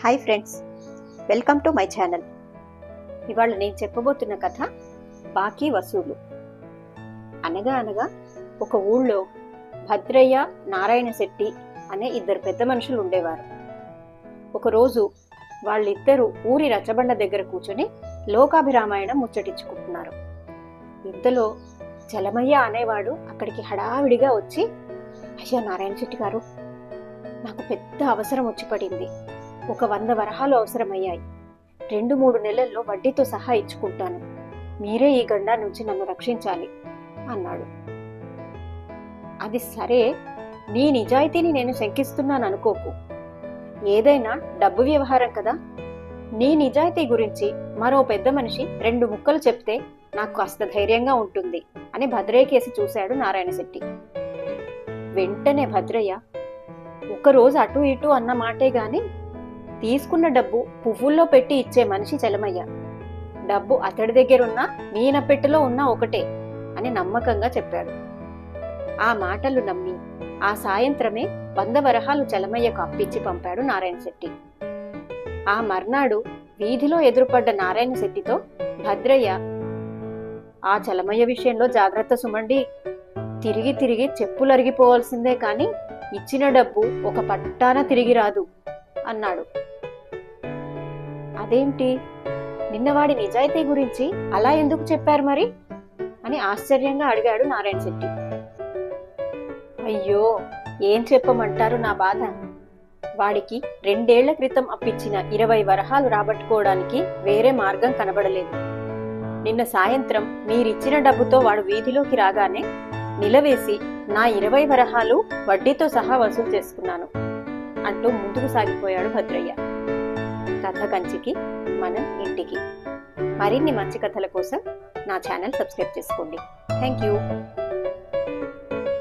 Hi friends, welcome to my channel. ఇవాళ నేను చెప్పబోతున్న కథ బాకీ వసూలు. అనగా అనగా ఒక ఊళ్ళో భద్రయ్య, నారాయణ శెట్టి అనే ఇద్దరు పెద్ద మనుషులు ఉండేవారు. ఒకరోజు వాళ్ళిద్దరూ ఊరి రచ్చబండ దగ్గర కూర్చొని లోకాభిరామాయణం ముచ్చటించుకుంటున్నారు. ఇంతలో చలమయ్య అనేవాడు అక్కడికి హడావిడిగా వచ్చి, అయ్యా నారాయణ శెట్టి గారు, నాకు పెద్ద అవసరం వచ్చి పడింది. ఒక 100 వరహాలు అవసరమయ్యాయి. 2-3 నెలల్లో వడ్డీతో సహా ఇచ్చుకుంటాను. మీరే ఈ గండా నుంచి నన్ను రక్షించాలి అన్నాడు. అది సరే, నీ నిజాయితీని నేను శంకిస్తున్నాను అనుకోకు. ఏదైనా డబ్బు వ్యవహారం కదా. నీ నిజాయితీ గురించి మరో పెద్ద మనిషి 2 ముక్కలు చెప్తే నాకు కాస్త ధైర్యంగా ఉంటుంది అని భద్రయ్య కేసి చూశాడు నారాయణ శెట్టి. వెంటనే భద్రయ్య, ఒకరోజు అటు ఇటు అన్న మాటే గాని తీసుకున్న డబ్బు పువ్వుల్లో పెట్టి ఇచ్చే మనిషి చలమయ్య. డబ్బు అతడి దగ్గరున్నా మీన పెట్టెలో ఉన్నా ఒకటే అని నమ్మకంగా చెప్పాడు. ఆ మాటలు నమ్మి ఆ సాయంత్రమే 100 వరహాలు చలమయ్యకు అప్పిచ్చి పంపాడు నారాయణ శెట్టి. ఆ మర్నాడు వీధిలో ఎదురుపడ్డ నారాయణ శెట్టితో భద్రయ్య, ఆ చలమయ్య విషయంలో జాగ్రత్త సుమండి. తిరిగి తిరిగి చెప్పులు అరిగిపోవాల్సిందే కాని ఇచ్చిన డబ్బు ఒక పట్టాన తిరిగి రాదు అన్నాడు. అదేంటి, నిన్నవాడి నిజాయితీ గురించి అలా ఎందుకు చెప్పారు మరి అని ఆశ్చర్యంగా అడిగాడు నారాయణ శెట్టి. అయ్యో, ఏం చెప్పమంటారు నా బాధ. వాడికి 2 ఏళ్ల క్రితం అప్పిచ్చిన 20 వరహాలు రాబట్టుకోవడానికి వేరే మార్గం కనబడలేదు. నిన్న సాయంత్రం మీరిచ్చిన డబ్బుతో వాడు వీధిలోకి రాగానే నిలవేసి నా 20 వరహాలు వడ్డీతో సహా వసూలు చేసుకున్నాను అంటూ ముందుకు సాగిపోయాడు భద్రయ్య. కథ కంచికి మనం ఇంటికి. మరిన్ని మంచి కథల కోసం నా ఛానల్ సబ్స్క్రైబ్ చేసుకోండి. Thank you.